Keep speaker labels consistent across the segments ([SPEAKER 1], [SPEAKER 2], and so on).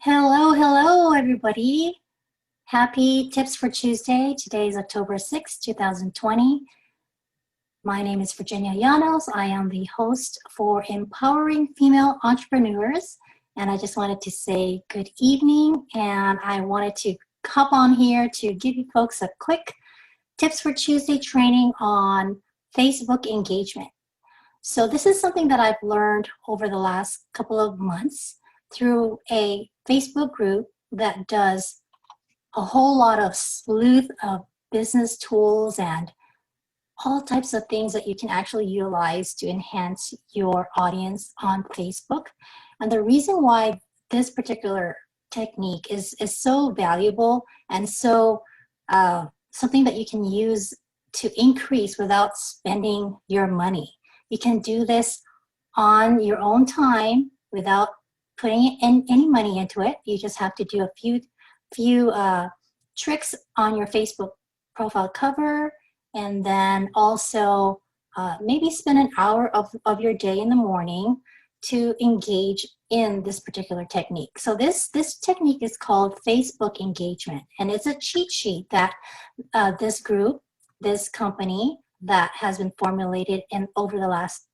[SPEAKER 1] Hello, everybody. Happy Tips for Tuesday. Today is October 6, 2020. My name is Virginia Llanos. I am the host for Empowering Female Entrepreneurs. And I just wanted to say good evening. And I wanted to hop on here to give you folks a quick Tips for Tuesday training on Facebook engagement. So this is something that I've learned over the last couple of months through a Facebook group that does a whole lot of sleuth of business tools and all types of things that you can actually utilize to enhance your audience on Facebook. And the reason why this particular technique is so valuable and so something that you can use to increase without spending your money. You can do this on your own time without putting any money into it. You just have to do a few tricks on your Facebook profile cover, and then also maybe spend an hour of your day in the morning to engage in this particular technique. So this technique is called Facebook engagement, and it's a cheat sheet that this group, this company that has been formulated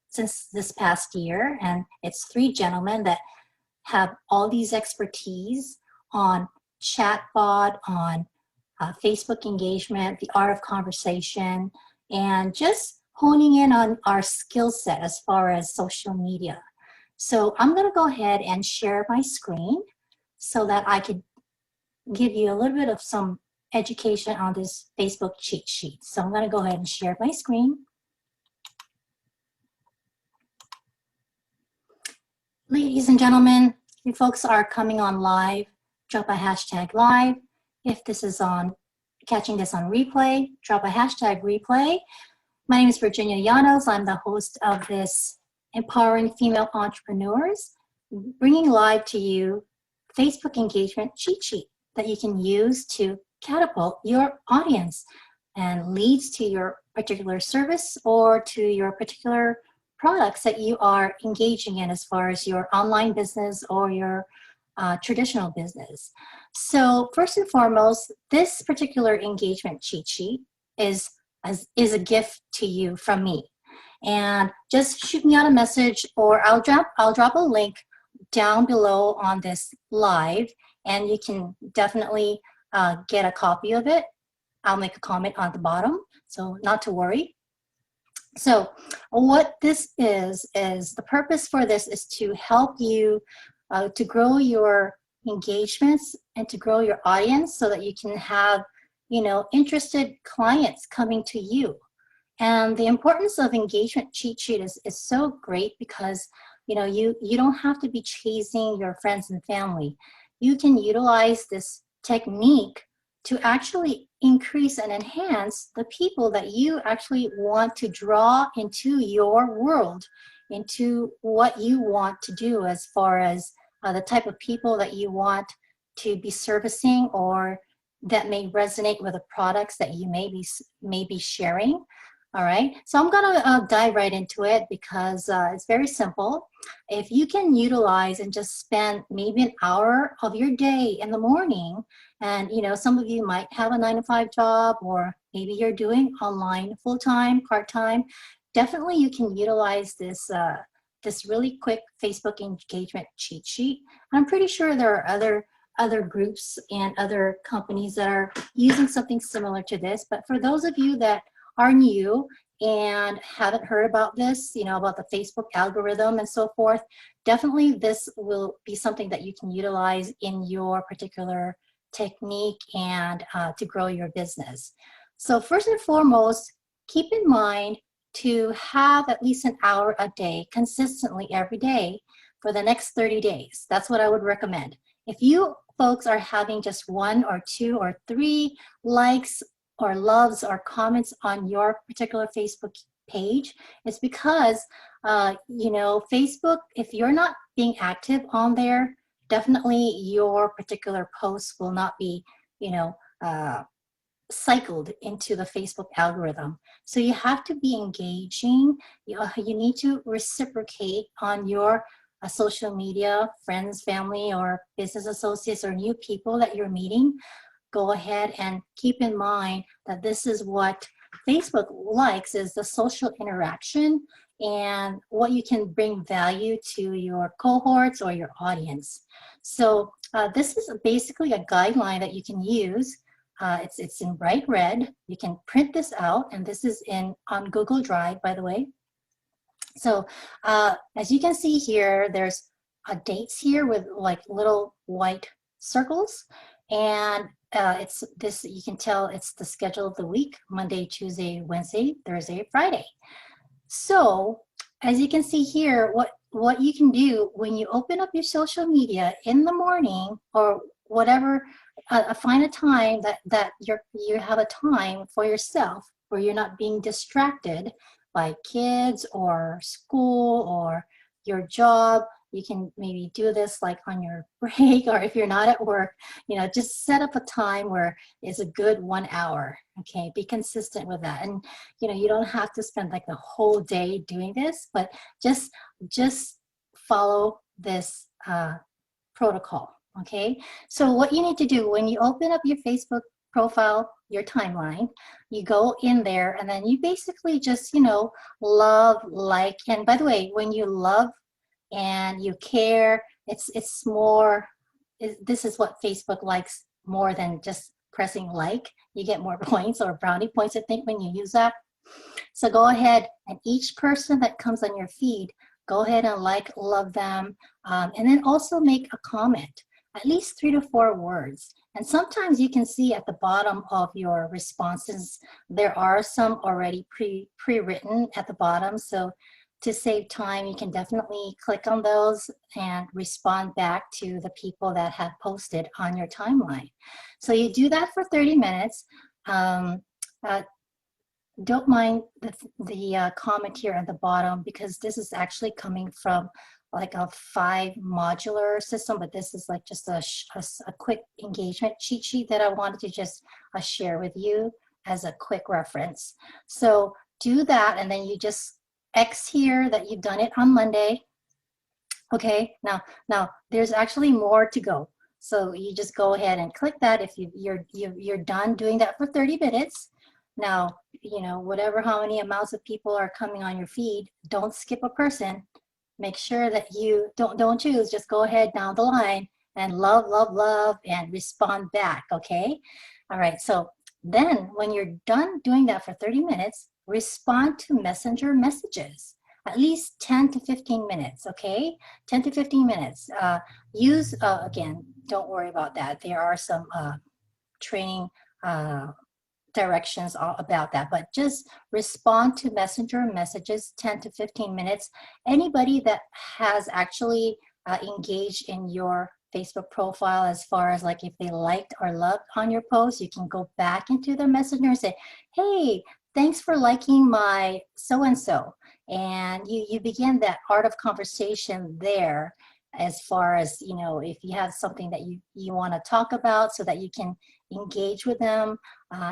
[SPEAKER 1] since this past year, and it's 3 gentlemen that have all these expertise on chatbot, on Facebook engagement, the art of conversation, and just honing in on our skill set as far as social media. So I'm going to go ahead and share my screen so that I could give you a little bit of some education on this Facebook cheat sheet. So I'm going to go ahead and share my screen. Ladies and gentlemen, you folks are coming on live, drop a hashtag live. If this is catching this on replay, drop a hashtag replay. My name is Virginia Llanos. I'm the host of this Empowering Female Entrepreneurs, bringing live to you Facebook engagement cheat sheet that you can use to catapult your audience and leads to your particular service or to your particular products that you are engaging in as far as your online business or your traditional business. So first and foremost, this particular engagement cheat sheet is a gift to you from me. And just shoot me out a message, or I'll drop a link down below on this live, and you can definitely get a copy of it. I'll make a comment on the bottom, so not to worry. So what this is the purpose for this is to help you to grow your engagements and to grow your audience so that you can have, interested clients coming to you. And the importance of engagement cheat sheet is so great because, you don't have to be chasing your friends and family. You can utilize this technique to actually increase and enhance the people that you actually want to draw into your world, into what you want to do as far as the type of people that you want to be servicing or that may resonate with the products that you may be sharing. All right, so I'm gonna dive right into it because it's very simple. If you can utilize and just spend maybe an hour of your day in the morning, and some of you might have a 9-to-5 job, or maybe you're doing online full-time, part-time, definitely you can utilize this this really quick Facebook engagement cheat sheet. I'm pretty sure there are other groups and other companies that are using something similar to this, but for those of you that are new and haven't heard about this, about the Facebook algorithm and so forth, definitely this will be something that you can utilize in your particular technique and to grow your business. So first and foremost, keep in mind to have at least an hour a day consistently every day for the next 30 days. That's what I would recommend. If you folks are having just 1 or 2 or 3 likes or loves or comments on your particular Facebook page, it's because Facebook, if you're not being active on there, definitely your particular posts will not be cycled into the Facebook algorithm. So you have to be engaging. You need to reciprocate on your social media, friends, family, or business associates or new people that you're meeting, go ahead and keep in mind that this is what Facebook likes, is the social interaction and what you can bring value to your cohorts or your audience. So this is basically a guideline that you can use. It's in bright red. You can print this out, and this is on Google Drive, by the way. So as you can see here, there's dates here with like little white circles, and it's this, you can tell it's the schedule of the week: Monday, Tuesday, Wednesday, Thursday, Friday. So as you can see here, what you can do when you open up your social media in the morning or whatever, find a time that you have a time for yourself where you're not being distracted by kids or school or your job. You can maybe do this like on your break, or if you're not at work, just set up a time where it's a good 1 hour. Okay, be consistent with that. And you don't have to spend like the whole day doing this, but just follow this protocol. Okay, so what you need to do when you open up your Facebook profile, your timeline, you go in there and then you basically just love, like, and by the way, when you love and you care, it's more, this is what Facebook likes more than just pressing like. You get more points or brownie points, I think, when you use that. So go ahead, and each person that comes on your feed, go ahead and like, love them, and then also make a comment, at least 3 to 4 words. And sometimes you can see at the bottom of your responses, there are some already pre-written at the bottom. So to save time, you can definitely click on those and respond back to the people that have posted on your timeline. So you do that for 30 minutes. Don't mind the comment here at the bottom, because this is actually coming from like a 5 modular system, but this is like just a quick engagement cheat sheet that I wanted to just share with you as a quick reference. So do that, and then you just X here that you've done it on Monday. Okay, now there's actually more to go. So you just go ahead and click that if you're done doing that for 30 minutes. Now, whatever, how many amounts of people are coming on your feed, don't skip a person. Make sure that you don't choose, just go ahead down the line and love, love, love, and respond back, okay? All right, so then when you're done doing that for 30 minutes, respond to messenger messages, at least 10 to 15 minutes, okay? 10 to 15 minutes. Use, again, don't worry about that. There are some training directions all about that, but just respond to messenger messages 10 to 15 minutes. Anybody that has actually engaged in your Facebook profile, as far as like if they liked or loved on your post, you can go back into their messenger and say, hey, thanks for liking my so-and-so. And you begin that art of conversation there, as far as, if you have something that you want to talk about so that you can engage with them.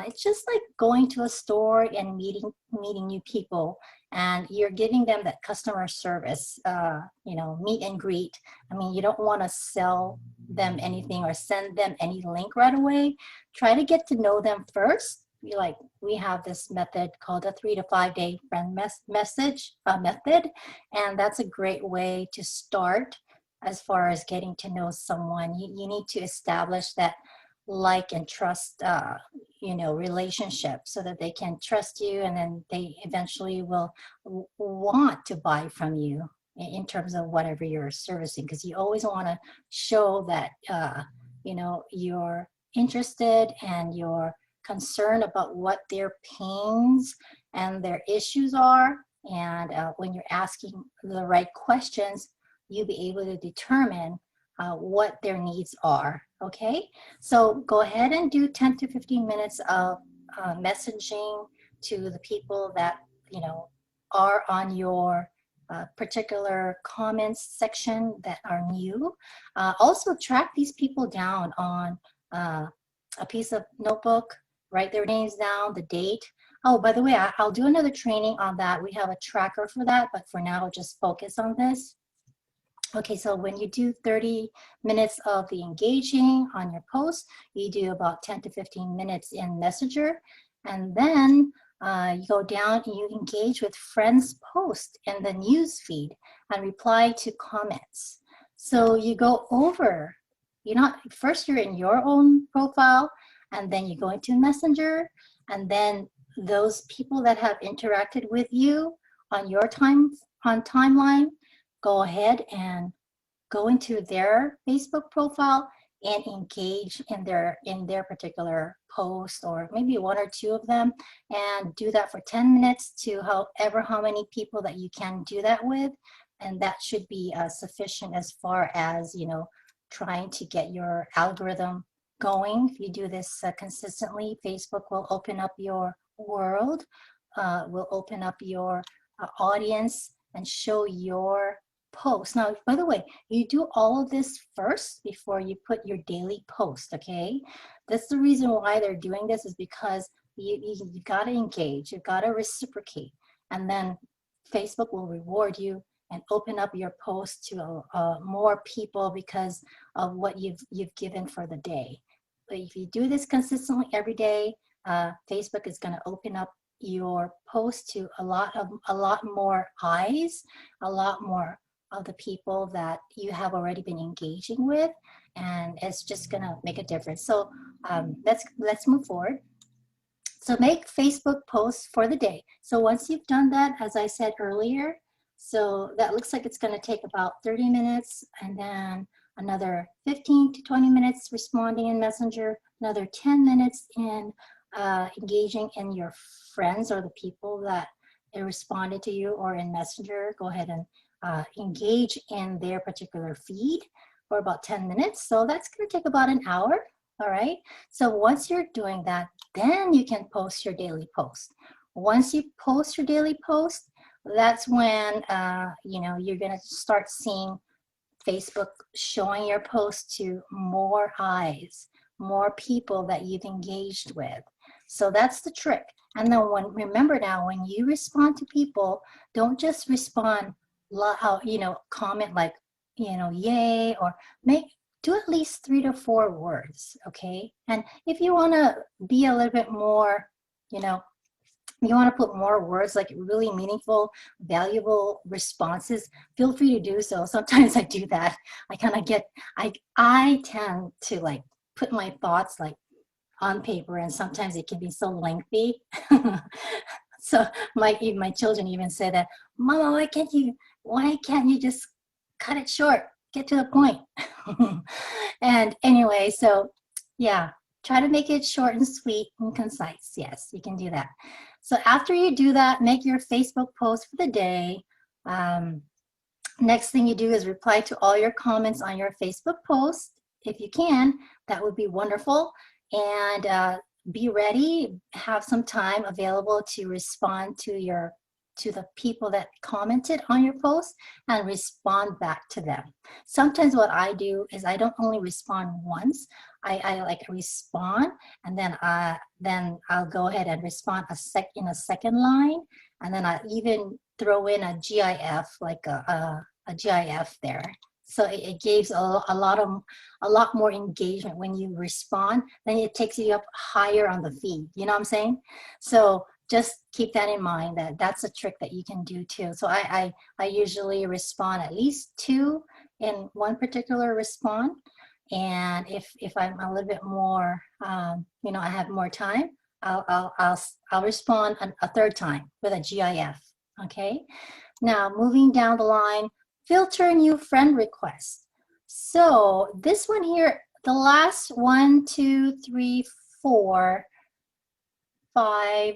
[SPEAKER 1] It's just like going to a store and meeting new people, and you're giving them that customer service, meet and greet. I mean, you don't want to sell them anything or send them any link right away. Try to get to know them first. We have this method called a 3 to 5 day friend method, and that's a great way to start. As far as getting to know someone, you need to establish that like and trust relationship, so that they can trust you, and then they eventually will want to buy from you in terms of whatever you're servicing, because you always want to show that you're interested and you're concerned about what their pains and their issues are. And when you're asking the right questions, you'll be able to determine what their needs are. Okay, so go ahead and do 10 to 15 minutes of messaging to the people that are on your particular comments section that are new. Also track these people down on a piece of notebook. Write their names down, the date. Oh, by the way, I'll do another training on that. We have a tracker for that, but for now, just focus on this. Okay, so when you do 30 minutes of the engaging on your post, you do about 10 to 15 minutes in Messenger, and then you go down and you engage with friends' post in the news feed and reply to comments. So you go over, first you're in your own profile, and then you go into Messenger, and then those people that have interacted with you on your timeline, go ahead and go into their Facebook profile and engage in their particular post, or maybe one or two of them, and do that for 10 minutes to how many people that you can do that with. And that should be sufficient as far as trying to get your algorithm going. If you do this consistently, Facebook will open up your world, will open up your audience and show your post. Now, by the way, you do all of this first before you put your daily post, okay? That's the reason why they're doing this, is because you got to engage, you got to reciprocate, and then Facebook will reward you and open up your post to more people because of what you've given for the day. But if you do this consistently every day, Facebook is going to open up your post to a lot more eyes, a lot more of the people that you have already been engaging with, and it's just going to make a difference. So let's move forward. So make Facebook posts for the day. So once you've done that, as I said earlier, so that looks like it's going to take about 30 minutes, and then another 15 to 20 minutes responding in Messenger, another 10 minutes in engaging in your friends or the people that responded to you, or in Messenger. Go ahead and engage in their particular feed for about 10 minutes. So that's going to take about an hour. All right. So once you're doing that, then you can post your daily post. Once you post your daily post, that's when you're going to start seeing Facebook showing your post to more eyes, more people that you've engaged with. So that's the trick. And then remember now, when you respond to people, don't just respond, comment like, yay, or do at least 3 to 4 words, okay? And if you want to be a little bit more, you want to put more words, like really meaningful, valuable responses, feel free to do so. Sometimes I do that. I tend to like put my thoughts like on paper, and sometimes it can be so lengthy. So my children even say that, Mama, why can't you just cut it short, get to the point? And anyway, so yeah, try to make it short and sweet and concise. Yes, you can do that. So after you do that, make your Facebook post for the day. Next thing you do is reply to all your comments on your Facebook post. If you can, that would be wonderful. And be ready, have some time available to respond to the people that commented on your post, and respond back to them. Sometimes what I do is I don't only respond once. I like respond, and then I'll go ahead and respond in a second line, and then I even throw in a GIF, like a GIF there. So it gives a lot more engagement when you respond. Then it takes you up higher on the feed. You know what I'm saying? So just keep that in mind, that's a trick that you can do too. So I usually respond at least 2 in one particular respond. And if I'm a little bit more, I have more time, I'll respond a third time with a GIF. Okay. Now moving down the line, filter new friend requests. So this one here, the last 1, 2, 3, 4, 5,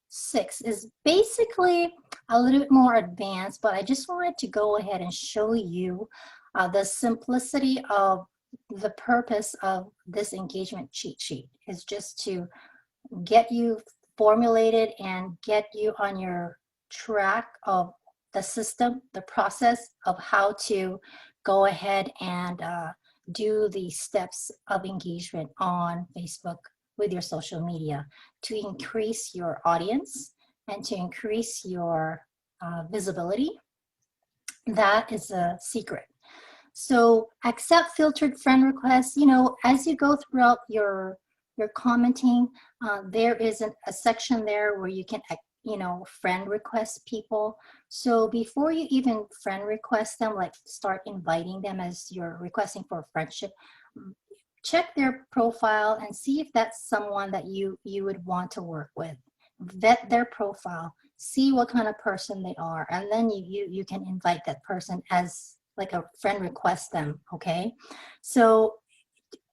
[SPEAKER 1] 6 is basically a little bit more advanced, but I just wanted to go ahead and show you the simplicity of the purpose of this engagement cheat sheet is just to get you formulated and get you on your track of the system, the process of how to go ahead and do the steps of engagement on Facebook with your social media to increase your audience and to increase your visibility. That is a secret. So accept filtered friend requests. You know, as you go throughout your commenting, there is a section there where you can, you know, friend request people. So before you even friend request them, like start inviting them as you're requesting for a friendship, check their profile and see if that's someone that you would want to work with. Vet their profile, see what kind of person they are, and then you can invite that person as like a friend request them. Okay, so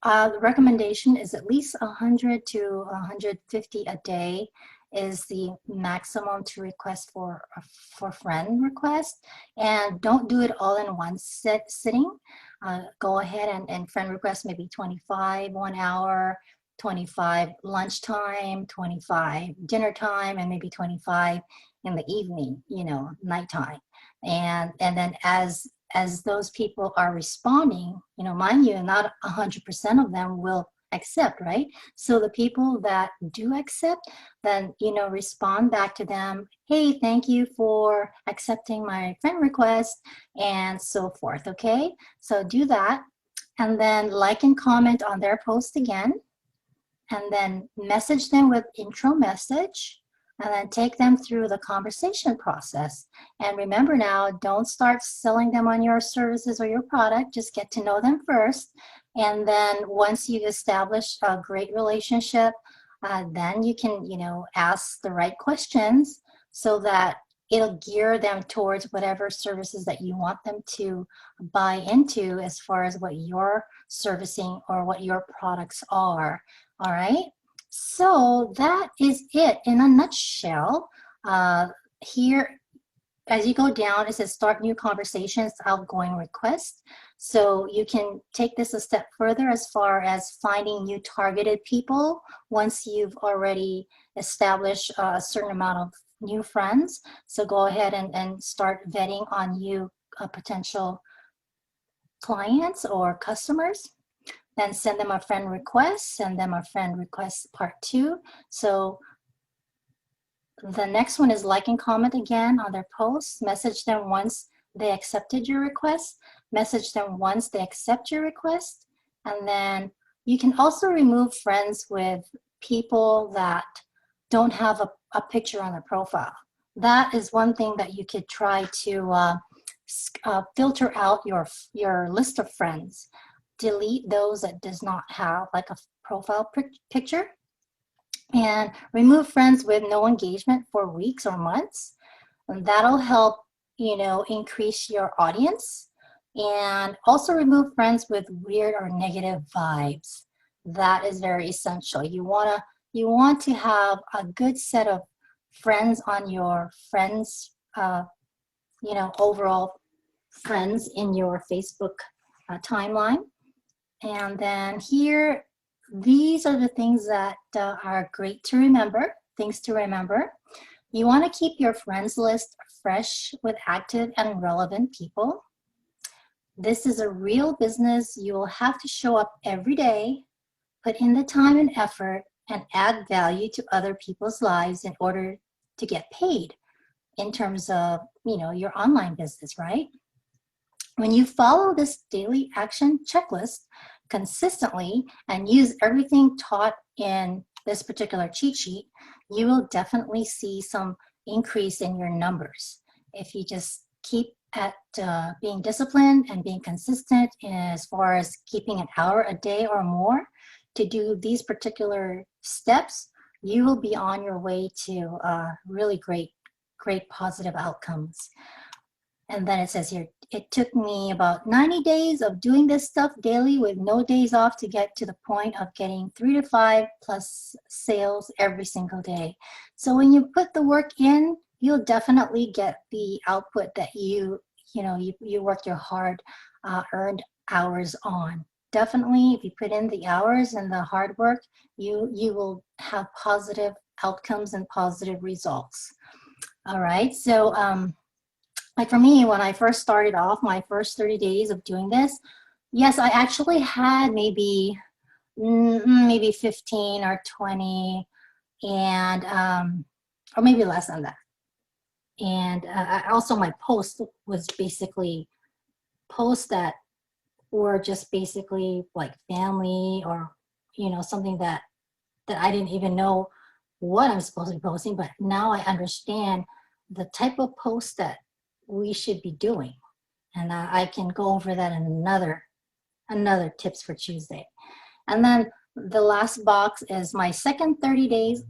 [SPEAKER 1] the recommendation is at least 100 to 150 a day is the maximum to request for friend request. And don't do it all in one sitting. Go ahead and friend request maybe 25 1 hour, 25 lunchtime, 25 dinner time, and maybe 25 in the evening, you know, nighttime. And then as those people are responding, you know, mind you, not 100% of them will accept, right? So the people that do accept, then, you know, respond back to them, hey, thank you for accepting my friend request, and so forth. Okay, so do that, and then like and comment on their post again, and then message them with intro message, and then take them through the conversation process. And remember now, don't start selling them on your services or your product, just get to know them first. And then once you've established a great relationship, then you can, you know, ask the right questions so that it'll gear them towards whatever services that you want them to buy into as far as what you're servicing or what your products are. All right, so that is it in a nutshell. Here, as you go down, it says start new conversations, outgoing requests. So you can take this a step further as far as finding new targeted people once you've already established a certain amount of new friends. So go ahead and start vetting on new potential clients or customers. Then send them a friend request, send them a friend request part 2. So the next one is like and comment again on their posts. Message them once they accepted your request. Message them once they accept your request. And then you can also remove friends with people that don't have a picture on their profile. That is one thing that you could try to filter out your list of friends. Delete those that does not have like a profile picture, and remove friends with no engagement for weeks or months. And that'll help, you know, increase your audience. And also remove friends with weird or negative vibes. That is very essential. You want to have a good set of friends on your friends, you know, overall friends in your Facebook timeline. And then here, these are the things that are great to remember, things to remember. You want to keep your friends list fresh with active and relevant people. This is a real business. You will have to show up every day, put in the time and effort, and add value to other people's lives in order to get paid in terms of, you know, your online business, right? When you follow this daily action checklist consistently and use everything taught in this particular cheat sheet, you will definitely see some increase in your numbers. If you just keep at being disciplined and being consistent as far as keeping an hour a day or more to do these particular steps, you will be on your way to really great positive outcomes. And then it says here, it took me about 90 days of doing this stuff daily with no days off to get to the point of getting 3 to 5 plus sales every single day. So when you put the work in, you'll definitely get the output that you worked your hard earned hours on. Definitely, if you put in the hours and the hard work, you will have positive outcomes and positive results. All right, so like for me, when I first started off, my first 30 days of doing this, yes, I actually had maybe 15 or 20, and or maybe less than that. And also my post was basically posts that or just basically like family, or something that I didn't even know what I'm supposed to be posting, but now I understand the type of post that we should be doing. And I can go over that in another tips for Tuesday. And then the last box is my second 30 days.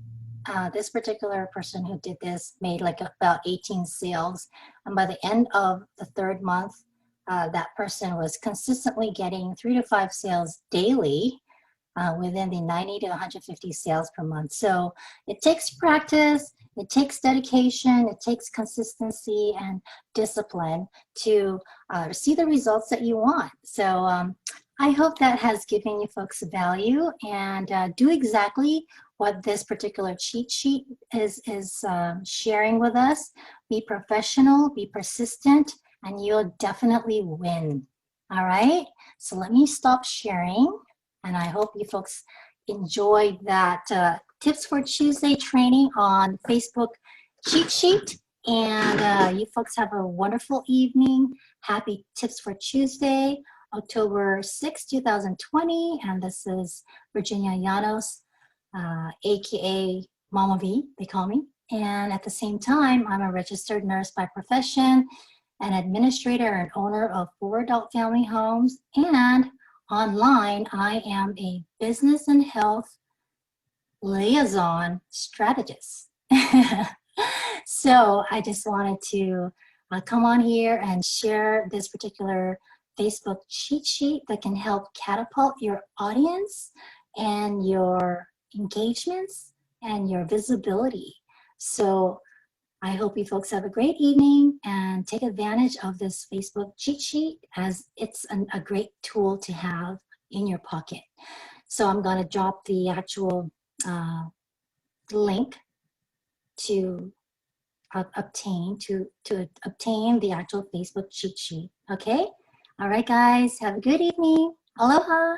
[SPEAKER 1] This particular person who did this made like about 18 sales. And by the end of the third month, that person was consistently getting 3 to 5 sales daily, within the 90 to 150 sales per month. So it takes practice, it takes dedication, it takes consistency and discipline to see the results that you want. So I hope that has given you folks value, and do exactly what this particular cheat sheet is sharing with us. Be professional, be persistent, and you'll definitely win. All right, so let me stop sharing. And I hope you folks enjoyed that Tips for Tuesday training on Facebook cheat sheet. And you folks have a wonderful evening. Happy Tips for Tuesday, October 6, 2020. And this is Virginia Llanos, AKA Mama V, they call me. And at the same time, I'm a registered nurse by profession, an administrator and owner of 4 adult family homes, and online, I am a business and health liaison strategist. So I just wanted to come on here and share this particular Facebook cheat sheet that can help catapult your audience and your engagements and your visibility. So I hope you folks have a great evening and take advantage of this Facebook cheat sheet, as it's a great tool to have in your pocket. So I'm going to drop the actual link to obtain the actual Facebook cheat sheet. Okay? All right, guys. Have a good evening. Aloha.